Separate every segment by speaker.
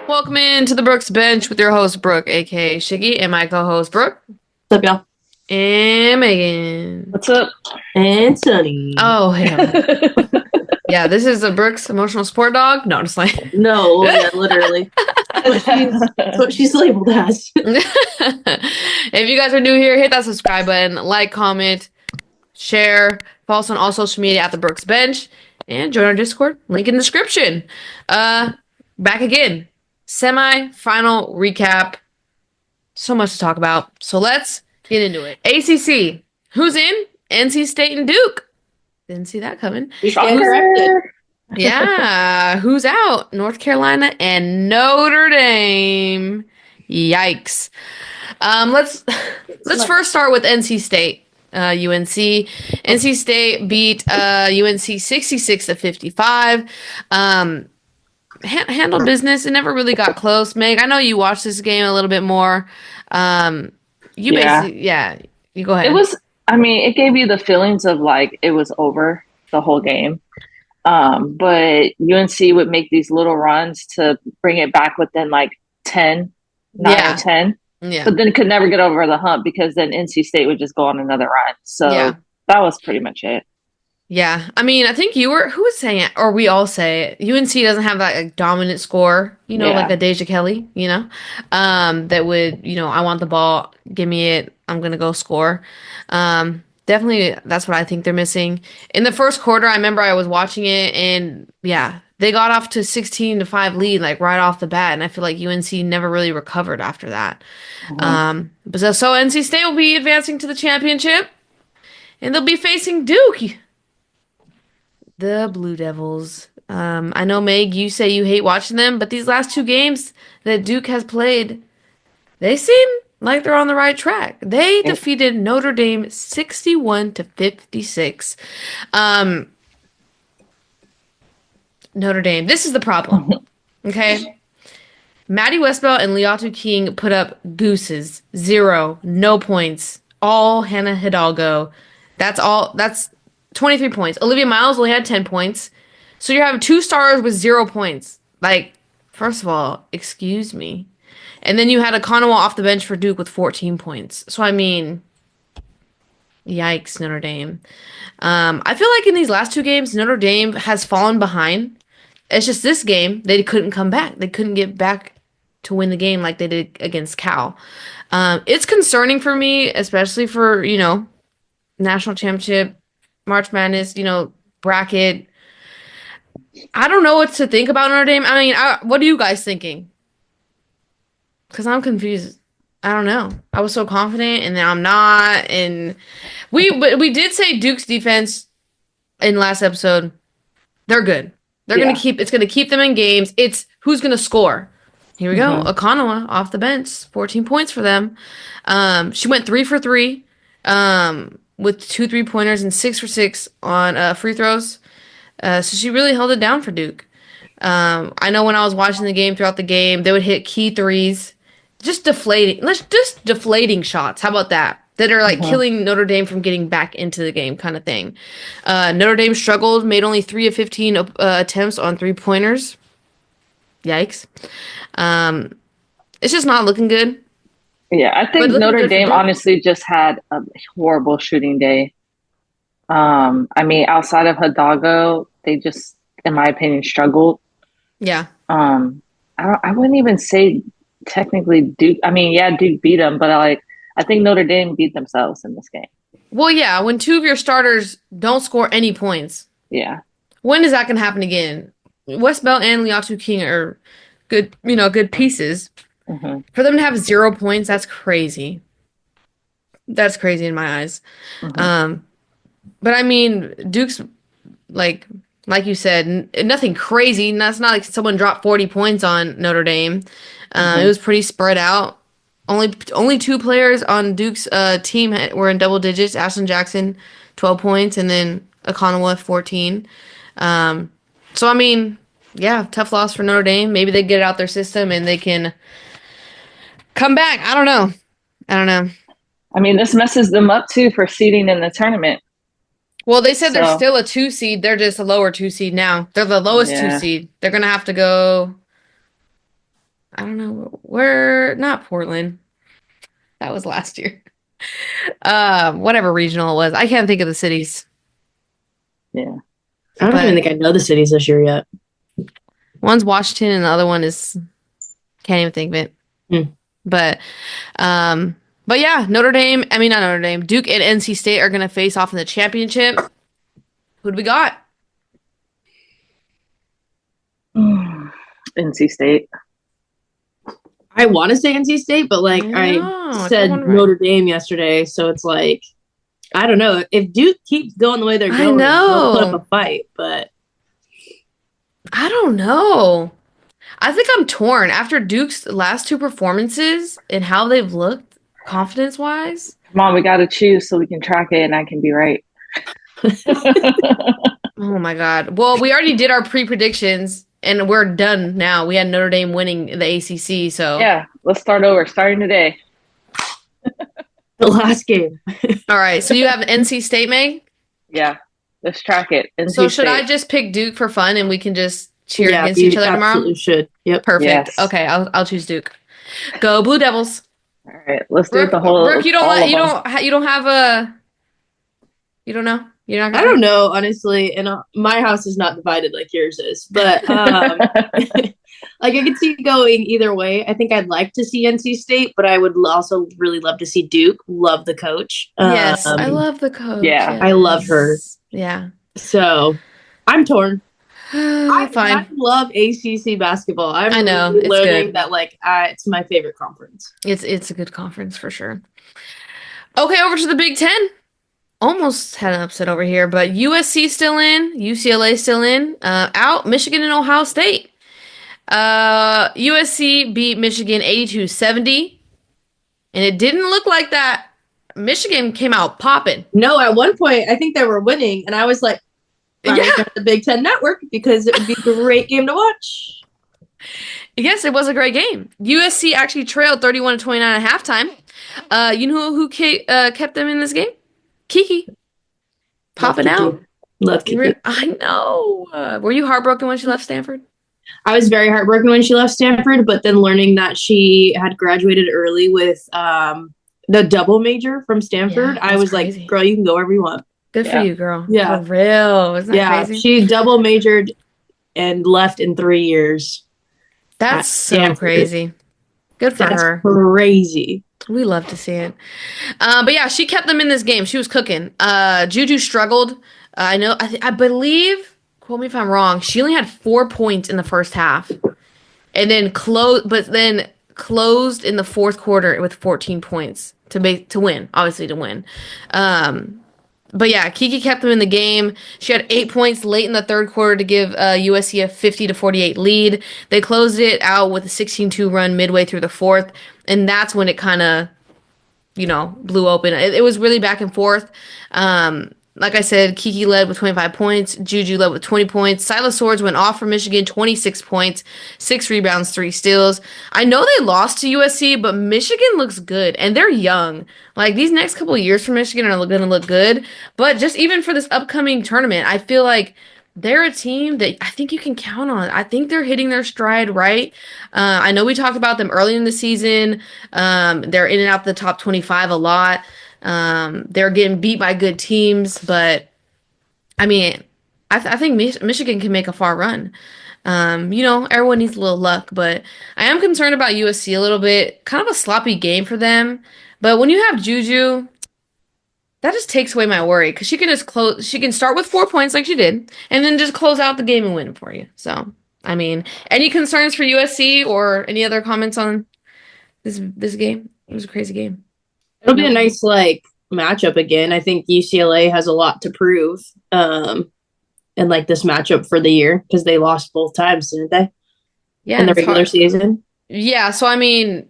Speaker 1: Welcome into the Brooks Bench with your host, Brooke, aka Shiggy, and my co-host, Brooke.
Speaker 2: What's up, y'all?
Speaker 1: And Megan.
Speaker 2: What's up? And Sunny.
Speaker 1: Oh, hell. Yeah, this is a Brooks emotional support dog. No, just like.
Speaker 2: No, yeah, literally. That's what she's labeled as.
Speaker 1: If you guys are new here, hit that subscribe button, like, comment, share, follow us on all social media at the Brooks Bench, and join our Discord. Link in the description. Back again. Semi-final recap. So much to talk about. So let's get into it. ACC. Who's in? NC State and Duke. Didn't see that coming. Yeah. Who's out? North Carolina and Notre Dame. Yikes. Let's first start with NC State. UNC. NC State beat UNC 66-55. Handled business. It never really got close. Meg, I know you watched this game a little bit more. You go ahead.
Speaker 3: It gave you the feelings of like it was over the whole game. But UNC would make these little runs to bring it back within like 9 or 10.
Speaker 1: Yeah.
Speaker 3: But then could never get over the hump because then NC State would just go on another run. So that was pretty much it.
Speaker 1: Yeah. I mean, I think who was saying it, or we all say it, UNC doesn't have that like, dominant score, like a Deja Kelly, that would, I want the ball, give me it, I'm going to go score. Definitely, that's what I think they're missing. In the first quarter, I remember I was watching it, and they got off to 16-5 lead, like right off the bat, and I feel like UNC never really recovered after that. So NC State will be advancing to the championship, and they'll be facing Duke. The Blue Devils. I know, Meg, you say you hate watching them, but these last two games that Duke has played, they seem like they're on the right track. They defeated Notre Dame 61-56. Notre Dame. This is the problem. Okay? Maddie Westbelt and Leatu King put up gooses. 0. No points. All Hannah Hidalgo. That's 23 points. Olivia Miles only had 10 points. So you have 2 stars with 0 points. Like, first of all, excuse me. And then you had Okonowa off the bench for Duke with 14 points. So, I mean, yikes, Notre Dame. I feel like in these last 2 games, Notre Dame has fallen behind. It's just this game, they couldn't come back. They couldn't get back to win the game like they did against Cal. It's concerning for me, especially for, national championship, March Madness, bracket. I don't know what to think about Notre Dame. I mean, what are you guys thinking? Because I'm confused. I don't know. I was so confident, and now I'm not. And we did say Duke's defense in last episode. They're good. They're gonna keep. It's gonna keep them in games. It's who's gonna score. Here we go. Okonowa off the bench, 14 points for them. She went 3 for 3, with 2 3-pointers and 6 for 6 on free throws. So she really held it down for Duke. I know when I was watching the game throughout the game, they would hit key threes. Just deflating shots. How about that? That are like killing Notre Dame from getting back into the game kind of thing. Notre Dame struggled, made only 3 of 15 attempts on 3-pointers. Yikes. It's just not looking good.
Speaker 3: Yeah, I think Notre Dame honestly just had a horrible shooting day. I mean, outside of Hidalgo, they just, in my opinion, struggled.
Speaker 1: Yeah.
Speaker 3: I wouldn't even say technically Duke. I mean, Duke beat them, but I think Notre Dame beat themselves in this game.
Speaker 1: Well, yeah, when 2 of your starters don't score any points.
Speaker 3: Yeah.
Speaker 1: When is that going to happen again? Westbelt and Leatu King are good, good pieces. For them to have 0 points, that's crazy. That's crazy in my eyes. But I mean, Duke's like you said, nothing crazy. That's not like someone dropped 40 points on Notre Dame. It was pretty spread out. Only 2 players on Duke's team were in double digits. Ashlyn Jackson, 12 points, and then Okonowa, 14. So I mean, tough loss for Notre Dame. Maybe they get it out their system and they can come back. I don't know.
Speaker 3: I mean, this messes them up too for seeding in the tournament.
Speaker 1: Well, they said they're still a 2 seed. They're just a lower 2 seed now. They're the lowest 2 seed. They're going to have to go I don't know where, not Portland. That was last year. Whatever regional it was. I can't think of the cities.
Speaker 3: Yeah.
Speaker 2: I don't even think I know the cities this year yet.
Speaker 1: One's Washington and the other one is can't even think of it.
Speaker 2: Hmm.
Speaker 1: But yeah, not Notre Dame, Duke and NC State are gonna face off in the championship. Who do we got?
Speaker 3: NC State.
Speaker 2: I want to say NC State, but like I said Notre Dame yesterday, so it's like I don't know. If Duke keeps going the way they're going, they'll put up a fight, but
Speaker 1: I don't know. I think I'm torn after Duke's last two performances and how they've looked confidence-wise.
Speaker 3: Come on, we got to choose so we can track it and I can be right.
Speaker 1: Oh my God. Well, we already did our pre-predictions and we're done now. We had Notre Dame winning the ACC, so.
Speaker 3: Yeah, let's start over. Starting today.
Speaker 2: The last game.
Speaker 1: All right, so you have NC State, Meg?
Speaker 3: Yeah, let's track it. NC
Speaker 1: so should
Speaker 3: State.
Speaker 1: I just pick Duke for fun and we can just cheer against
Speaker 2: each
Speaker 1: other tomorrow?
Speaker 2: Absolutely should. Yep.
Speaker 1: Perfect.
Speaker 3: Yes.
Speaker 1: Okay, I'll choose Duke. Go Blue Devils.
Speaker 3: All right, let's do it the whole.
Speaker 1: Brooke, you don't have a. You don't know. You're not.
Speaker 2: I don't know, honestly, and my house is not divided like yours is, but like I could see going either way. I think I'd like to see NC State, but I would also really love to see Duke. Love the coach.
Speaker 1: Yes, I love the coach.
Speaker 3: Yeah,
Speaker 1: yes.
Speaker 2: I love her.
Speaker 1: Yeah.
Speaker 2: So I'm torn.
Speaker 1: Fine.
Speaker 2: I love ACC basketball. I know really learning good. That it's my favorite conference.
Speaker 1: It's a good conference for sure. Okay, over to the Big Ten. Almost had an upset over here, but USC still in, UCLA still in, out Michigan and Ohio State. USC beat Michigan 82-70, and it didn't look like that. Michigan came out popping.
Speaker 2: No, at one point I think they were winning, and I was like, the Big Ten Network because it would be a great game to watch.
Speaker 1: Yes, it was a great game. USC actually trailed 31-29 at halftime. You know who kept them in this game? Kiki. Popping out.
Speaker 2: Love Kiki.
Speaker 1: I know. Were you heartbroken when she left Stanford?
Speaker 2: I was very heartbroken when she left Stanford, but then learning that she had graduated early with the double major from Stanford, I was crazy. Like, girl, you can go wherever you want.
Speaker 1: Good for you, girl.
Speaker 2: Yeah.
Speaker 1: For real. Isn't that crazy?
Speaker 2: She double majored and left in 3 years.
Speaker 1: That's so crazy. Good for her.
Speaker 2: Crazy.
Speaker 1: We love to see it. But yeah, she kept them in this game. She was cooking. Juju struggled. I believe, quote me if I'm wrong, she only had 4 points in the first half. And then closed in the fourth quarter with 14 points to win, obviously to win. But yeah, Kiki kept them in the game. She had 8 points late in the third quarter to give USC a 50-48 lead. They closed it out with a 16-2 run midway through the fourth, and that's when it kind of, blew open. It was really back and forth. Like I said, Kiki led with 25 points. Juju led with 20 points. Silas Swords went off for Michigan, 26 points, 6 rebounds, 3 steals. I know they lost to USC, but Michigan looks good, and they're young. Like, these next couple of years for Michigan are going to look good. But just even for this upcoming tournament, I feel like they're a team that I think you can count on. I think they're hitting their stride right. I know we talked about them early in the season. They're in and out the top 25 a lot. They're getting beat by good teams, but I mean, I think Michigan can make a far run. Everyone needs a little luck, but I am concerned about USC a little bit. Kind of a sloppy game for them, but when you have Juju, that just takes away my worry because she can just close. She can start with 4 points like she did, and then just close out the game and win it for you. So, I mean, any concerns for USC or any other comments on this game? It was a crazy game.
Speaker 2: It'll be a nice matchup again. I think UCLA has a lot to prove in this matchup for the year because they lost both times, didn't they?
Speaker 1: Yeah,
Speaker 2: in the regular season.
Speaker 1: Yeah, so I mean,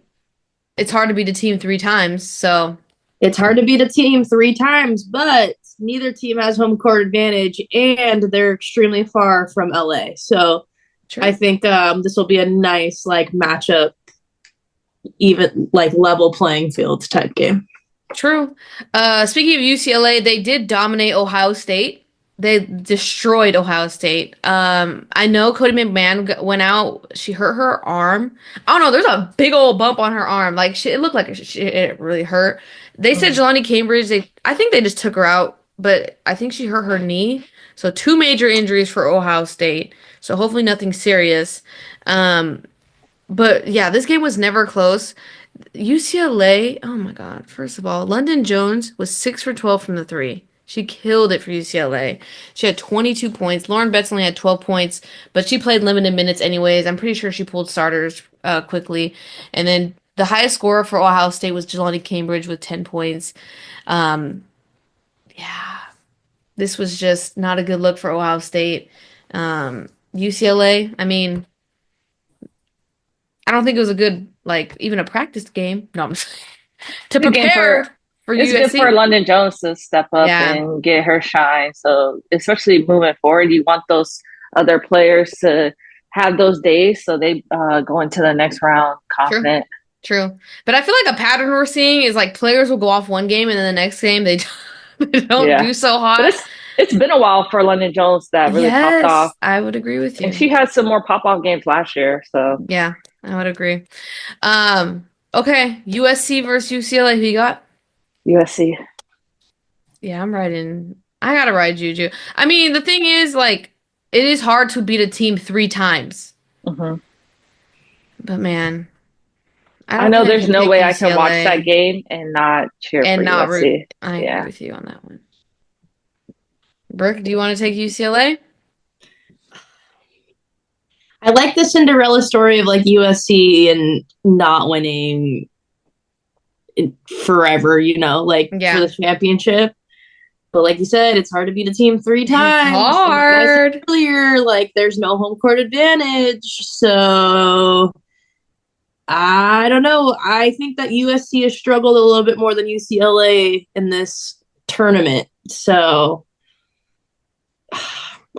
Speaker 1: it's hard to beat a team 3 times. So
Speaker 2: it's hard to beat a team 3 times, but neither team has home court advantage, and they're extremely far from LA. So true. I think this will be a nice matchup. Even level playing field type game.
Speaker 1: True. Speaking of UCLA, they did dominate Ohio State. They destroyed Ohio State. I know Cody McMahon went out. She hurt her arm. I don't know. There's a big old bump on her arm. Like it looked like it really hurt. They said Jelani Cambridge. I think they just took her out, but I think she hurt her knee. So 2 major injuries for Ohio State. So hopefully nothing serious. But yeah, this game was never close. UCLA. Oh my God. First of all, London Jones was 6 for 12 from the three. She killed it for UCLA. She had 22 points. Lauren Betts only had 12 points, but she played limited minutes anyways. I'm pretty sure she pulled starters quickly. And then the highest scorer for Ohio State was Jelani Cambridge with 10 points. Yeah, this was just not a good look for Ohio State. UCLA, I mean, I don't think it was a good, like, even a practice game. No, I'm just to prepare for
Speaker 3: it's
Speaker 1: USC.
Speaker 3: good for London Jones to step up and get her shine. So especially moving forward, you want those other players to have those days so they go into the next round confident.
Speaker 1: True. But I feel like a pattern we're seeing is like players will go off one game and then the next game they don't do so hot.
Speaker 3: But it's been a while for London Jones that really popped off.
Speaker 1: I would agree with you.
Speaker 3: And she had some more pop-off games last year. So
Speaker 1: yeah, I would agree. Okay, USC versus UCLA. Who you got?
Speaker 3: USC.
Speaker 1: Yeah, I gotta ride Juju. I mean, the thing is, like, it is hard to beat a team 3 times.
Speaker 3: Mm-hmm.
Speaker 1: But man,
Speaker 3: I know there's no way I can watch that game and not cheer for USC.
Speaker 1: I agree with you on that one. Brooke, do you want to take UCLA?
Speaker 2: I like the Cinderella story of like USC and not winning forever, for the championship. But like you said, it's hard to beat a team 3 times.
Speaker 1: It's hard.
Speaker 2: Earlier, like there's no home court advantage. So I don't know. I think that USC has struggled a little bit more than UCLA in this tournament. So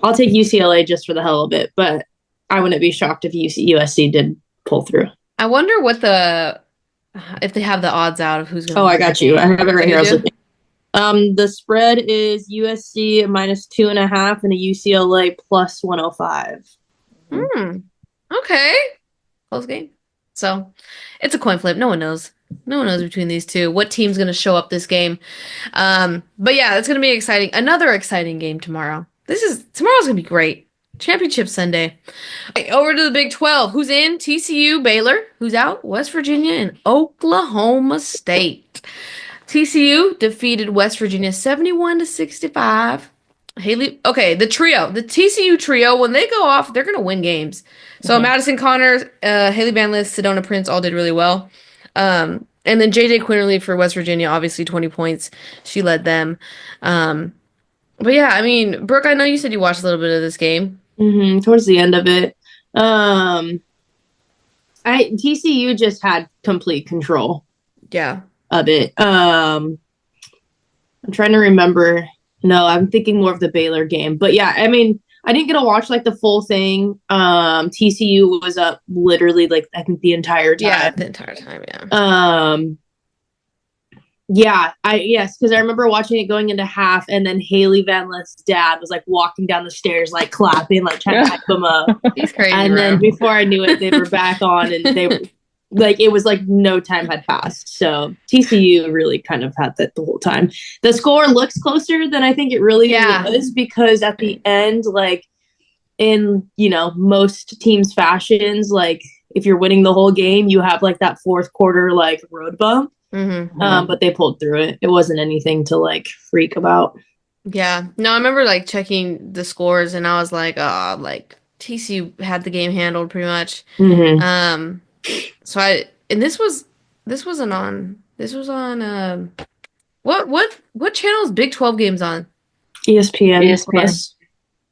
Speaker 2: I'll take UCLA just for the hell of it, but I wouldn't be shocked if USC did pull through.
Speaker 1: I wonder if they have the odds out of who's going to
Speaker 2: I got you. I have it right here. The spread is USC -2.5 and a UCLA +105.
Speaker 1: Okay. Close game. So it's a coin flip. No one knows. No one knows between these two what team's going to show up this game. But yeah, it's going to be exciting. Another exciting game tomorrow. Tomorrow's going to be great. Championship Sunday. Okay, over to the Big 12. Who's in? TCU, Baylor. Who's out? West Virginia and Oklahoma State. TCU defeated West Virginia 71-65. The trio, the TCU trio, when they go off, they're going to win games. So Madison Connors, Haley Van Lith, Sedona Prince all did really well. And then JJ Quinterly for West Virginia, obviously 20 points. She led them. But yeah, I mean, Brooke, I know you said you watched a little bit of this game.
Speaker 2: Towards the end of it. TCU just had complete control.
Speaker 1: Yeah.
Speaker 2: Of it. I'm trying to remember. No, I'm thinking more of the Baylor game. But yeah, I mean, I didn't get to watch like the full thing. TCU was up literally like I think the entire time.
Speaker 1: Yeah, the entire time, yeah. Yes, because I remember watching it going into half, and then Haley Van Lith's dad was like walking down the stairs, like clapping, like trying to hype them up. He's crazy.
Speaker 2: And then before I knew it, they were back on, and they were like, it was like no time had passed. So TCU really kind of had that the whole time. The score looks closer than I think it really was, because at the end, like in most teams' fashions, like if you're winning the whole game, you have like that fourth quarter like road bump. But they pulled through it. It wasn't anything to like freak about.
Speaker 1: Yeah. No, I remember like checking the scores and I was like, like TCU had the game handled pretty much. So this was on what channel is Big 12 games on?
Speaker 2: ESPN.
Speaker 1: Plus.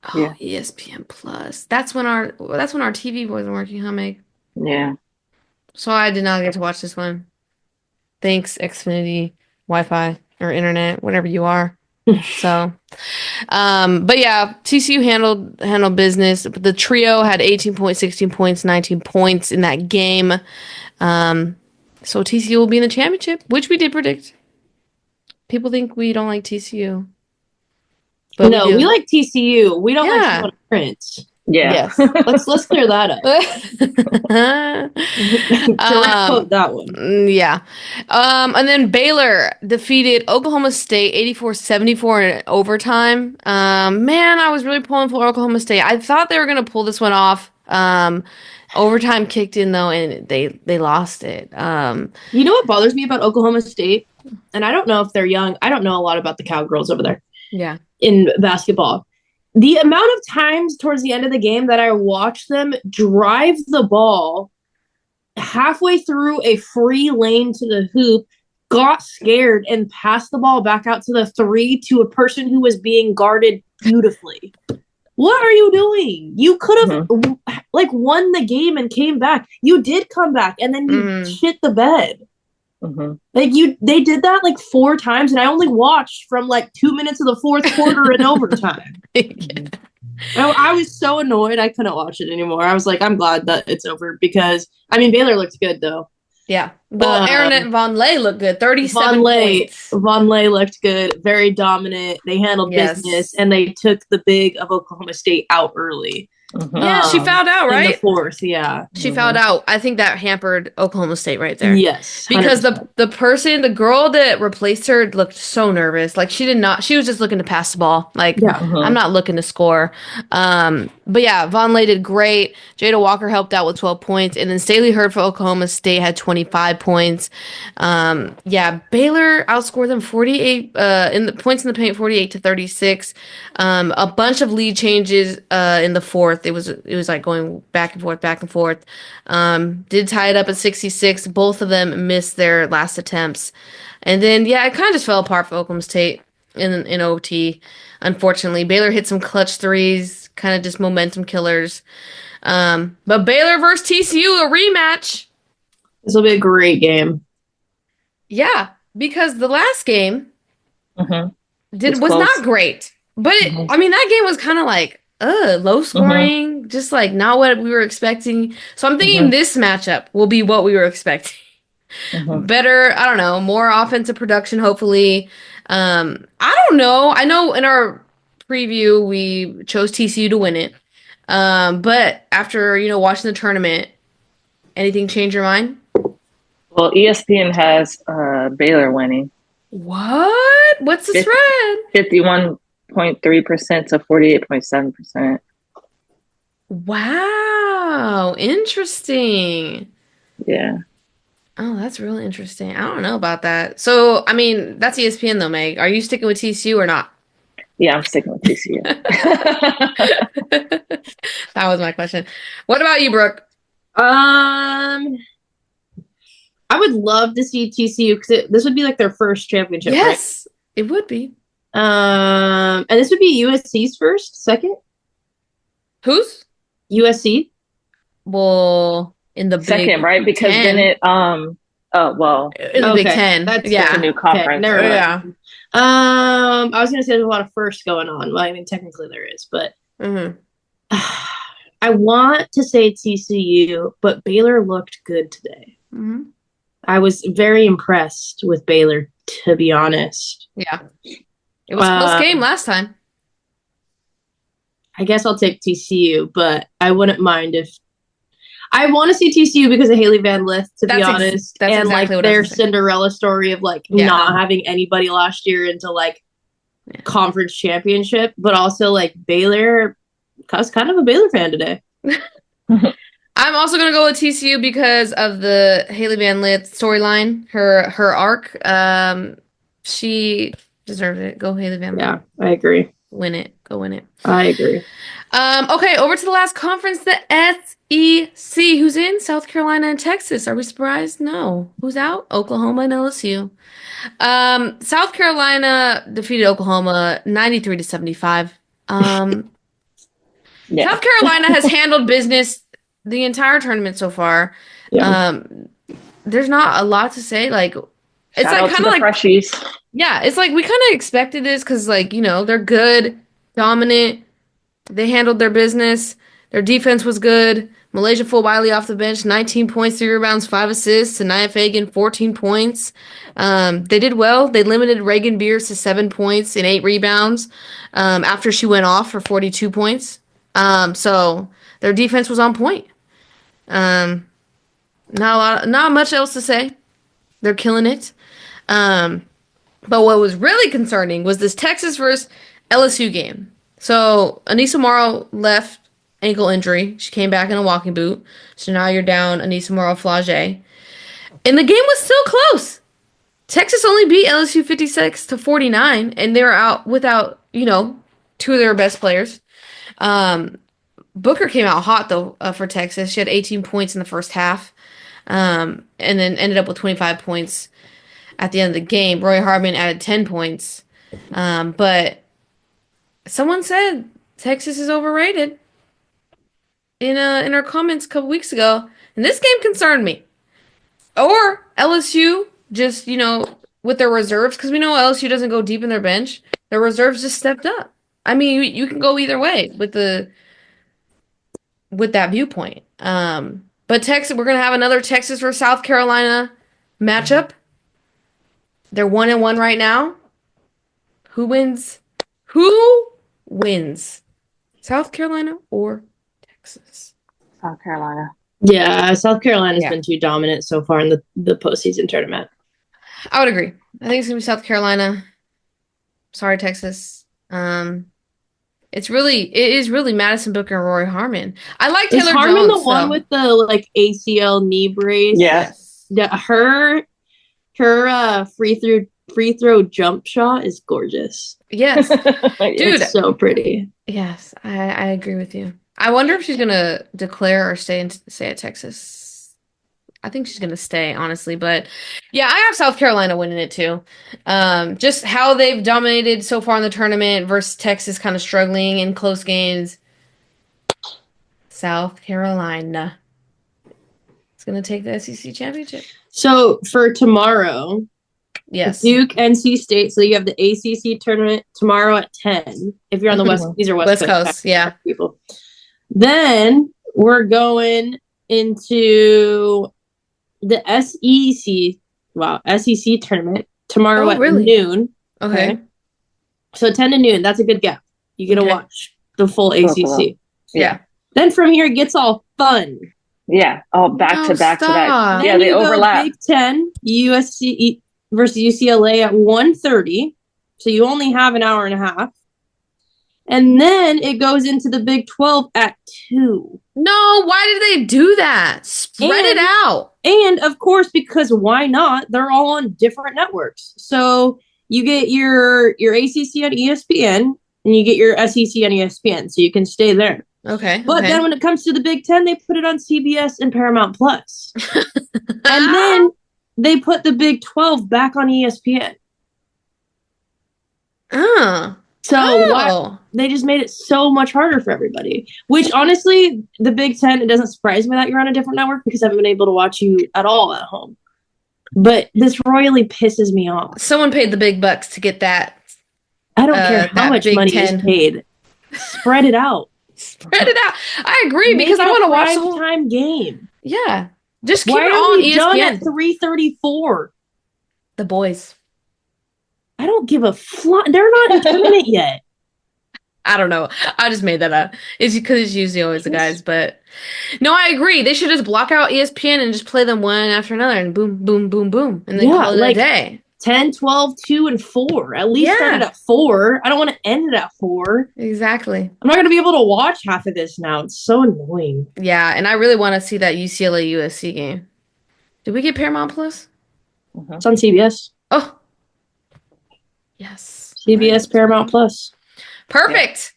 Speaker 1: Oh, yeah. ESPN Plus. That's when our TV wasn't working, huh, Meg?
Speaker 3: Yeah.
Speaker 1: So I did not get to watch this one. Thanks, Xfinity, Wi-Fi, or internet, whatever you are. So, but yeah, TCU handled business. The trio had 18 points, 16 points, 19 points in that game. So TCU will be in the championship, which we did predict. People think we don't like TCU. but
Speaker 2: no, we like TCU. We don't like
Speaker 1: Yeah.
Speaker 2: Shimon Prince.
Speaker 3: Yeah.
Speaker 1: Yes.
Speaker 2: Let's clear that up. Direct quote that one.
Speaker 1: Yeah. And then Baylor defeated Oklahoma State 84-74 in overtime. Man, I was really pulling for Oklahoma State. I thought they were going to pull this one off. Overtime kicked in though, and they lost it.
Speaker 2: You know what bothers me about Oklahoma State? And I don't know if they're young. I don't know a lot about the Cowgirls over there.
Speaker 1: Yeah.
Speaker 2: In basketball. The amount of times towards the end of the game that I watched them drive the ball halfway through a free lane to the hoop, got scared, and passed the ball back out to the 3 to a person who was being guarded beautifully. What are you doing? You could have like won the game and came back. You did come back, and then you shit the bed. Like they did that like 4 times, and I only watched from like 2 minutes of the fourth quarter and overtime. I was so annoyed I couldn't watch it anymore. I was like, I'm glad that it's over because I mean Baylor looked good though.
Speaker 1: Yeah. Well, Aaron Von Lay looked good. 37 points.
Speaker 2: Von Lay looked good. Very dominant. They handled business, and they took the big of Oklahoma State out early.
Speaker 1: Yeah, she fouled out, right?
Speaker 2: In the fourth, yeah.
Speaker 1: She fouled out. I think that hampered Oklahoma State right there.
Speaker 2: Yes. 100%.
Speaker 1: Because the girl that replaced her looked so nervous. Like she was just looking to pass the ball. Like, I'm not looking to score. But yeah, Von Lay did great. Jada Walker helped out with 12 points. And then Staley Hurd for Oklahoma State had 25 points. Yeah, Baylor outscored them 48 in the points in the paint, 48-36. A bunch of lead changes in the fourth. It was like going back and forth. Did tie it up at 66. Both of them missed their last attempts. And then, yeah, it kind of just fell apart for Oklahoma State in OT. Unfortunately, Baylor hit some clutch threes, kind of just momentum killers. But Baylor versus TCU, a rematch.
Speaker 2: This will be a great game.
Speaker 1: Yeah, because the last game was not great. But I mean, that game was kind of like, low scoring, just like not what we were expecting. So I'm thinking this matchup will be what we were expecting. Better, I don't know, more offensive production, hopefully. I don't know. I know in our preview we chose TCU to win it. But after, watching the tournament, anything change your mind?
Speaker 3: Well, ESPN has Baylor winning.
Speaker 1: What? What's the spread?
Speaker 3: 51.3% to 48.7%.
Speaker 1: Wow. Interesting.
Speaker 3: Yeah.
Speaker 1: Oh, that's really interesting. I don't know about that. So, I mean, that's ESPN though, Meg. Are you sticking with TCU or not?
Speaker 3: Yeah, I'm sticking with TCU.
Speaker 1: That was my question. What about you, Brooke?
Speaker 2: I would love to see TCU because this would be like their first championship.
Speaker 1: Yes,
Speaker 2: right?
Speaker 1: It would be.
Speaker 2: And this would be USC's second.
Speaker 1: Whose?
Speaker 2: USC.
Speaker 1: Well, in the
Speaker 3: second,
Speaker 1: Big
Speaker 3: right? Because
Speaker 1: 10.
Speaker 3: then it
Speaker 1: in the Big Ten.
Speaker 2: That's
Speaker 3: a new conference.
Speaker 2: Okay,
Speaker 1: yeah.
Speaker 2: I was gonna say there's a lot of firsts going on. Well, I mean, technically there is, but I want to say TCU, but Baylor looked good today. I was very impressed with Baylor, to be honest.
Speaker 1: Yeah. It was a close game last time.
Speaker 2: I guess I'll take TCU, but I wouldn't mind if I want to see TCU because of Haley Van Lith, to be honest.
Speaker 1: That's
Speaker 2: and
Speaker 1: exactly
Speaker 2: like
Speaker 1: what
Speaker 2: their Cinderella story of like not having anybody last year into like conference championship, but also like Baylor. I was kind of a Baylor fan today.
Speaker 1: I'm also gonna go with TCU because of the Haley Van Lith storyline, her arc. She deserved it. Go Haley Van Lith.
Speaker 2: Yeah, I agree.
Speaker 1: Win it. Go win it.
Speaker 2: I agree.
Speaker 1: Okay, over to the last conference, the SEC. Who's in? South Carolina and Texas. Are we surprised? No. Who's out? Oklahoma and LSU. South Carolina defeated Oklahoma 93-75. South Carolina has handled business the entire tournament so far. Yeah. There's not a lot to say. Like, it's like kind of like
Speaker 3: freshies.
Speaker 1: Yeah, it's like we kind of expected this because, like, they're good, dominant. They handled their business. Their defense was good. Malaysia full Wiley off the bench, 19 points, 3 rebounds, 5 assists. Sanaya Fagan, 14 points. They did well. They limited Reagan Beers to 7 points and 8 rebounds after she went off for 42 points. So their defense was on point. Not much else to say. They're killing it. But what was really concerning was this Texas versus LSU game. So Anissa Morrow left ankle injury. She came back in a walking boot. So now you're down Anissa Morrow Flage. And the game was still close. Texas only beat LSU 56-49, and they were out without, 2 of their best players. Booker came out hot, though, for Texas. She had 18 points in the first half, and then ended up with 25 points at the end of the game. Roy Harmon added 10 points. But someone said Texas is overrated in our comments a couple weeks ago, and this game concerned me. Or LSU just, with their reserves, because we know LSU doesn't go deep in their bench. Their reserves just stepped up. I mean, you can go either way with that viewpoint. But Texas, we're gonna have another Texas versus South Carolina matchup. They're 1-1 right now. Who wins? South Carolina or Texas?
Speaker 3: South Carolina.
Speaker 2: Yeah, South Carolina's been too dominant so far in the postseason tournament.
Speaker 1: I would agree. I think it's gonna be South Carolina. Sorry, Texas. It is really Madison Booker and Rory Harmon. I like Taylor Jones. Is Harmon
Speaker 2: the one with the ACL knee brace?
Speaker 3: Yes.
Speaker 2: Yeah, her free throw jump shot is gorgeous.
Speaker 1: Yes, dude,
Speaker 2: it's so pretty.
Speaker 1: Yes, I agree with you. I wonder if she's gonna declare or stay at Texas. I think she's gonna stay, honestly. But yeah, I have South Carolina winning it too. Just how they've dominated so far in the tournament versus Texas kind of struggling in close games. South Carolina is gonna take the SEC championship.
Speaker 2: So for tomorrow,
Speaker 1: yes,
Speaker 2: Duke, NC State. So you have the ACC tournament tomorrow at 10. If you're on the West, these are West
Speaker 1: Coast, yeah,
Speaker 2: people. Then we're going into the SEC tournament tomorrow at noon.
Speaker 1: Okay.
Speaker 2: So 10 to noon. That's a good gap. You get to watch the full ACC.
Speaker 1: Yeah.
Speaker 2: Then from here, it gets all fun.
Speaker 3: Yeah. Oh, back to back.
Speaker 2: Then
Speaker 3: yeah, they overlap.
Speaker 2: Big Ten, USC versus UCLA at 1:30. So you only have an hour and a half. And then it goes into the Big 12 at 2.
Speaker 1: No, why did they do that? Spread it out.
Speaker 2: And, of course, because why not? They're all on different networks. So you get your ACC on ESPN, and you get your SEC on ESPN, so you can stay there.
Speaker 1: Okay.
Speaker 2: But then when it comes to the Big Ten, they put it on CBS and Paramount Plus. And then they put the Big 12 back on ESPN. So they just made it so much harder for everybody. Which, honestly, the Big Ten, it doesn't surprise me that you're on a different network because I haven't been able to watch you at all at home. But this royally pisses me off.
Speaker 1: Someone paid the big bucks to get that.
Speaker 2: I don't care how much money is paid. Spread it out.
Speaker 1: Spread it out. I agree because I want to watch the whole
Speaker 2: time game.
Speaker 1: Yeah. Just keep it on ESPN.
Speaker 2: Done at 3:34?
Speaker 1: The boys.
Speaker 2: I don't give a fly. They're not in tournament yet.
Speaker 1: I don't know. I just made that up. It's because it's usually always the guys, but no, I agree. They should just block out ESPN and just play them one after another and boom, boom, boom, boom. And then call it a day.
Speaker 2: 10, 12, 2, and 4. At least start it at 4. I don't want to end it at 4.
Speaker 1: Exactly.
Speaker 2: I'm not going to be able to watch half of this now. It's so annoying.
Speaker 1: Yeah, and I really want to see that UCLA USC game. Did we get Paramount Plus?
Speaker 2: Mm-hmm. It's on CBS.
Speaker 1: Oh. Yes.
Speaker 2: CBS Paramount Plus.
Speaker 1: Perfect.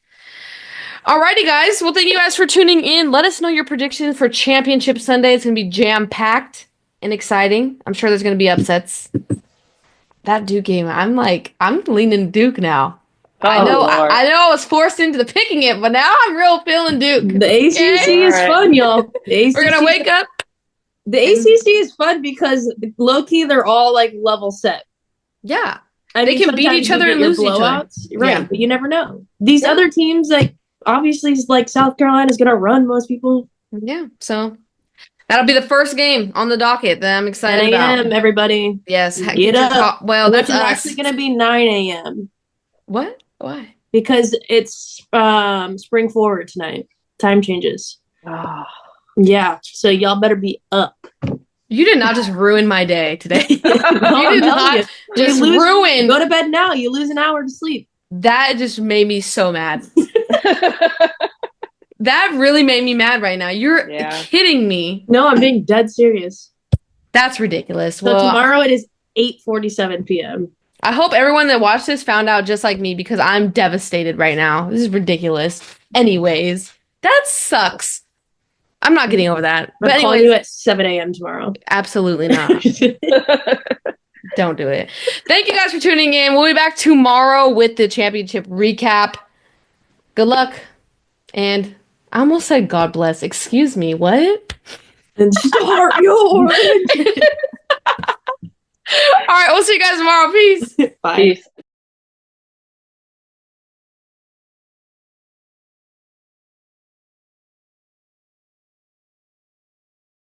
Speaker 1: Yeah. Alrighty, guys. Well, thank you guys for tuning in. Let us know your predictions for Championship Sunday. It's going to be jam-packed and exciting. I'm sure there's going to be upsets. That Duke game, I'm leaning Duke now.
Speaker 3: Oh,
Speaker 1: I know
Speaker 3: Lord.
Speaker 1: I know I was forced into picking it, but now I'm real feeling Duke.
Speaker 2: The ACC is fun, y'all.
Speaker 1: We're going to wake up.
Speaker 2: The ACC is fun because low-key, they're all level set.
Speaker 1: Yeah. They can beat each other and lose each other.
Speaker 2: Right, but you never know. These other teams, obviously, like South Carolina's gonna run most people.
Speaker 1: Yeah, so that'll be the first game on the docket that I'm excited
Speaker 2: 10 a.m.
Speaker 1: about.
Speaker 2: Everybody,
Speaker 1: Yes,
Speaker 2: get up.
Speaker 1: well,
Speaker 2: Which
Speaker 1: that's
Speaker 2: is
Speaker 1: us.
Speaker 2: actually gonna be 9 a.m.
Speaker 1: What? Why?
Speaker 2: Because it's spring forward tonight. Time changes.
Speaker 3: Oh.
Speaker 2: Yeah, so y'all better be up.
Speaker 1: You did not just ruin my day today. You
Speaker 2: No,
Speaker 1: did not just ruin.
Speaker 2: Go to bed now. You lose an hour to sleep.
Speaker 1: That just made me so mad. That really made me mad right now. You're kidding me.
Speaker 2: No, I'm being dead serious.
Speaker 1: That's ridiculous.
Speaker 2: So tomorrow it is 8:47 p.m.
Speaker 1: I hope everyone that watched this found out just like me because I'm devastated right now. This is ridiculous. Anyways, that sucks. I'm not getting over that.
Speaker 2: But I'll call you at 7 a.m. tomorrow.
Speaker 1: Absolutely not. Don't do it. Thank you guys for tuning in. We'll be back tomorrow with the championship recap. Good luck. And I almost said God bless. Excuse me. What?
Speaker 2: And start yours.
Speaker 1: All right. We'll see you guys tomorrow. Peace.
Speaker 2: Bye.
Speaker 3: Peace.